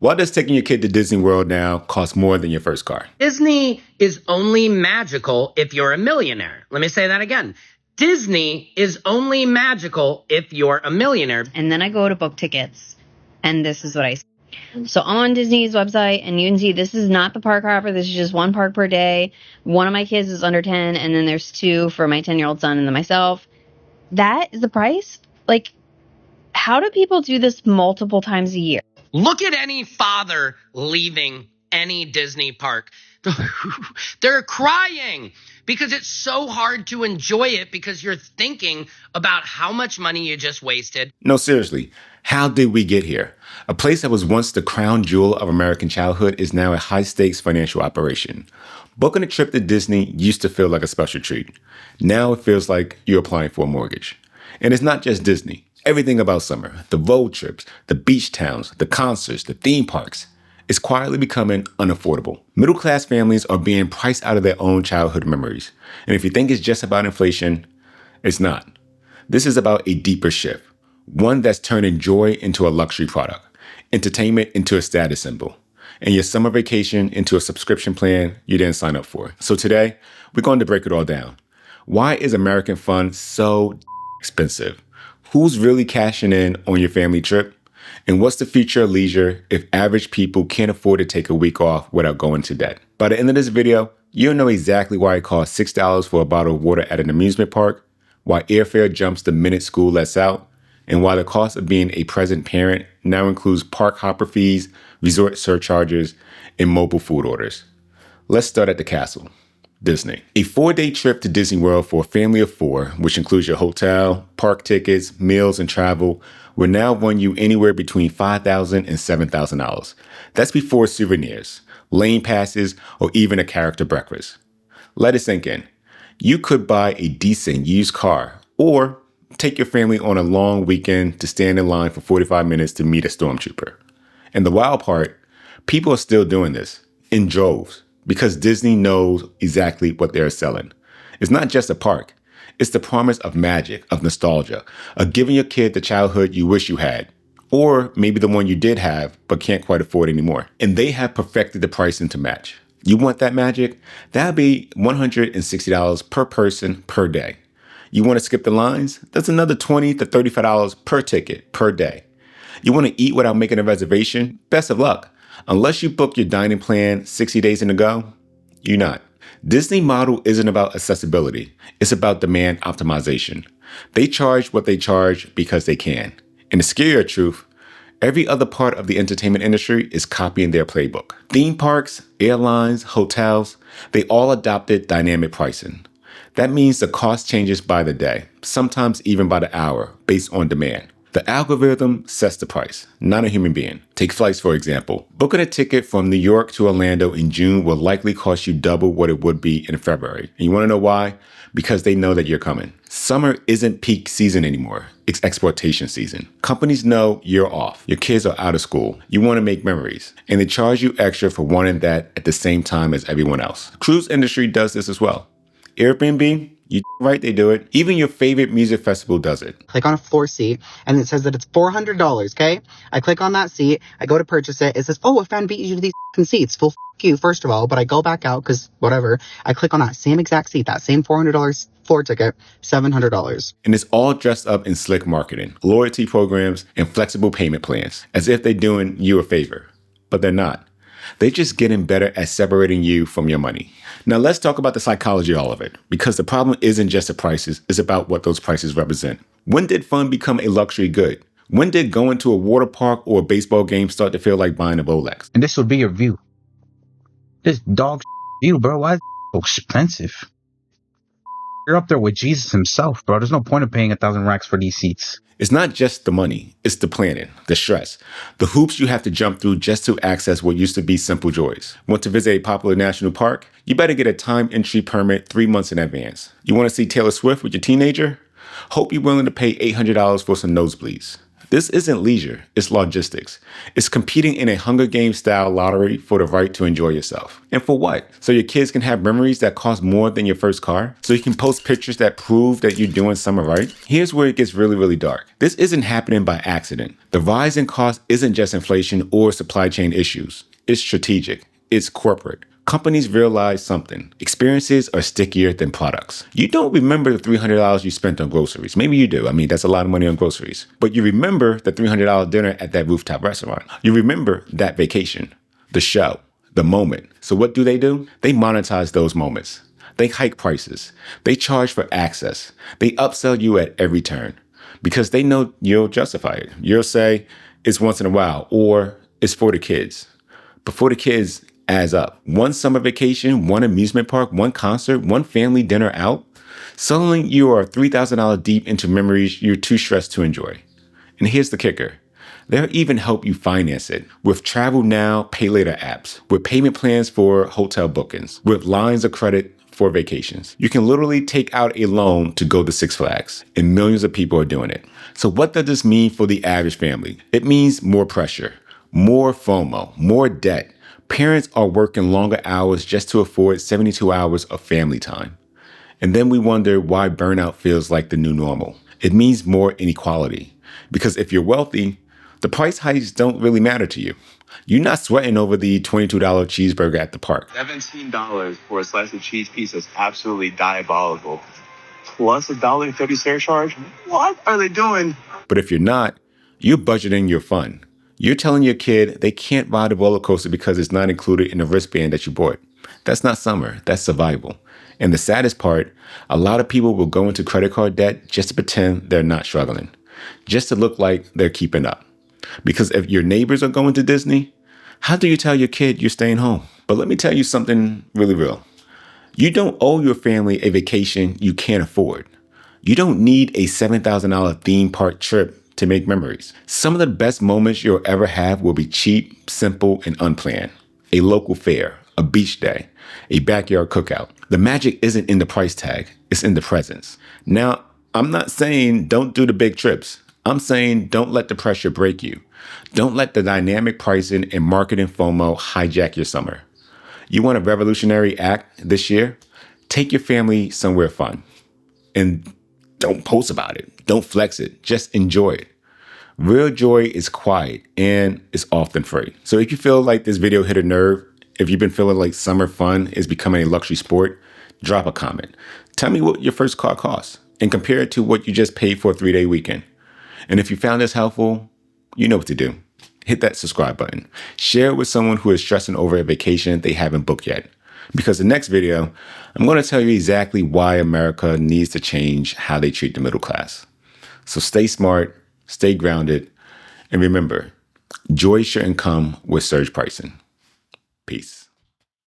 Why does taking your kid to Disney World now cost more than your first car? Disney is only magical if you're a millionaire. Let me say that again. Disney is only magical if you're a millionaire. And then I go to book tickets, and this is what I see. So I'm on Disney's website, and you can see this is not the park hopper. This is just one park per day. One of my kids is under 10, and then there's two for my 10-year-old son and then myself. That is the price? Like, how do people do this multiple times a year? Look at any father leaving any Disney park. They're crying because it's so hard to enjoy it because you're thinking about how much money you just wasted. No, seriously, how did we get here? A place that was once the crown jewel of American childhood is now a high-stakes financial operation. Booking a trip to Disney used to feel like a special treat. Now it feels like you're applying for a mortgage. And it's not just Disney. Everything about summer, the road trips, the beach towns, the concerts, the theme parks, is quietly becoming unaffordable. Middle-class families are being priced out of their own childhood memories. And if you think it's just about inflation, it's not. This is about a deeper shift, one that's turning joy into a luxury product, entertainment into a status symbol, and your summer vacation into a subscription plan you didn't sign up for. So today, we're going to break it all down. Why is American fun so expensive? Who's really cashing in on your family trip? And what's the future of leisure if average people can't afford to take a week off without going to debt? By the end of this video, you'll know exactly why it costs $6 for a bottle of water at an amusement park, why airfare jumps the minute school lets out, and why the cost of being a present parent now includes park hopper fees, resort surcharges, and mobile food orders. Let's start at the castle. Disney. A 4-day trip to Disney World for a family of 4, which includes your hotel, park tickets, meals, and travel, will now run you anywhere between $5,000 and $7,000. That's before souvenirs, lane passes, or even a character breakfast. Let it sink in. You could buy a decent used car or take your family on a long weekend to stand in line for 45 minutes to meet a stormtrooper. And the wild part, people are still doing this in droves because Disney knows exactly what they're selling. It's not just a park. It's the promise of magic, of nostalgia, of giving your kid the childhood you wish you had, or maybe the one you did have but can't quite afford anymore. And they have perfected the pricing to match. You want that magic? That'll be $160 per person per day. You want to skip the lines? That's another $20 to $35 per ticket per day. You want to eat without making a reservation? Best of luck. Unless you book your dining plan 60 days in a go, you're not. Disney model isn't about accessibility. It's about demand optimization. They charge what they charge because they can. And the scarier truth, every other part of the entertainment industry is copying their playbook. Theme parks, airlines, hotels, they all adopted dynamic pricing. That means the cost changes by the day, sometimes even by the hour, based on demand. The algorithm sets the price, not a human being. Take flights, for example. Booking a ticket from New York to Orlando in June will likely cost you double what it would be in February. And you want to know why? Because they know that you're coming. Summer isn't peak season anymore. It's exploitation season. Companies know you're off. Your kids are out of school. You want to make memories. And they charge you extra for wanting that at the same time as everyone else. Cruise industry does this as well. Airbnb, you right, they do it. Even your favorite music festival does it. Click on a floor seat, and it says that it's $400, okay? I click on that seat, I go to purchase it, it says, oh, a fan beat you to these seats. Well, you, first of all, but I go back out, because whatever. I click on that same exact seat, that same $400 floor ticket, $700. And it's all dressed up in slick marketing, loyalty programs, and flexible payment plans, as if they're doing you a favor. But they're not. They're just getting better at separating you from your money. Now let's talk about the psychology of all of it, because the problem isn't just the prices, it's about what those prices represent. When did fun become a luxury good? When did going to a water park or a baseball game start to feel like buying a Rolex? And this would be your view. This dog view, bro. Why is it so expensive? You're up there with Jesus himself, bro. There's no point of paying 1,000 racks for these seats. It's not just the money, it's the planning, the stress, the hoops you have to jump through just to access what used to be simple joys. Want to visit a popular national park? You better get a time entry permit 3 months in advance. You want to see Taylor Swift with your teenager? Hope you're willing to pay $800 for some nosebleeds. This isn't leisure, it's logistics. It's competing in a Hunger Games style lottery for the right to enjoy yourself. And for what? So your kids can have memories that cost more than your first car? So you can post pictures that prove that you're doing something right? Here's where it gets really, really dark. This isn't happening by accident. The rise in cost isn't just inflation or supply chain issues. It's strategic. It's corporate. Companies realize something. Experiences are stickier than products. You don't remember the $300 you spent on groceries. Maybe you do. I mean, that's a lot of money on groceries. But you remember the $300 dinner at that rooftop restaurant. You remember that vacation, the show, the moment. So what do? They monetize those moments. They hike prices. They charge for access. They upsell you at every turn because they know you'll justify it. You'll say it's once in a while or it's for the kids. But for the kids, adds up. One summer vacation, one amusement park, one concert, one family dinner out. Suddenly you are $3,000 deep into memories you're too stressed to enjoy. And here's the kicker. They'll even help you finance it with Travel Now, Pay Later apps, with payment plans for hotel bookings, with lines of credit for vacations. You can literally take out a loan to go to Six Flags, and millions of people are doing it. So what does this mean for the average family? It means more pressure, more FOMO, more debt. Parents are working longer hours just to afford 72 hours of family time. And then we wonder why burnout feels like the new normal. It means more inequality. Because if you're wealthy, the price hikes don't really matter to you. You're not sweating over the $22 cheeseburger at the park. $17 for a slice of cheese pizza is absolutely diabolical. Plus $1.30 surcharge? What are they doing? But if you're not, you're budgeting your fun. You're telling your kid they can't ride a roller coaster because it's not included in the wristband that you bought. That's not summer, that's survival. And the saddest part, a lot of people will go into credit card debt just to pretend they're not struggling, just to look like they're keeping up. Because if your neighbors are going to Disney, how do you tell your kid you're staying home? But let me tell you something really real. You don't owe your family a vacation you can't afford. You don't need a $7,000 theme park trip to make memories. Some of the best moments you'll ever have will be cheap, simple, and unplanned. A local fair, a beach day, a backyard cookout. The magic isn't in the price tag, it's in the presence. Now, I'm not saying don't do the big trips. I'm saying don't let the pressure break you. Don't let the dynamic pricing and marketing FOMO hijack your summer. You want a revolutionary act this year? Take your family somewhere fun. And don't post about it. Don't flex it. Just enjoy it. Real joy is quiet and is often free. So if you feel like this video hit a nerve, if you've been feeling like summer fun is becoming a luxury sport, drop a comment. Tell me what your first car costs and compare it to what you just paid for a 3-day weekend. And if you found this helpful, you know what to do. Hit that subscribe button. Share it with someone who is stressing over a vacation they haven't booked yet. Because the next video, I'm going to tell you exactly why America needs to change how they treat the middle class. So stay smart, stay grounded, and remember, joy shouldn't come with surge pricing. Peace.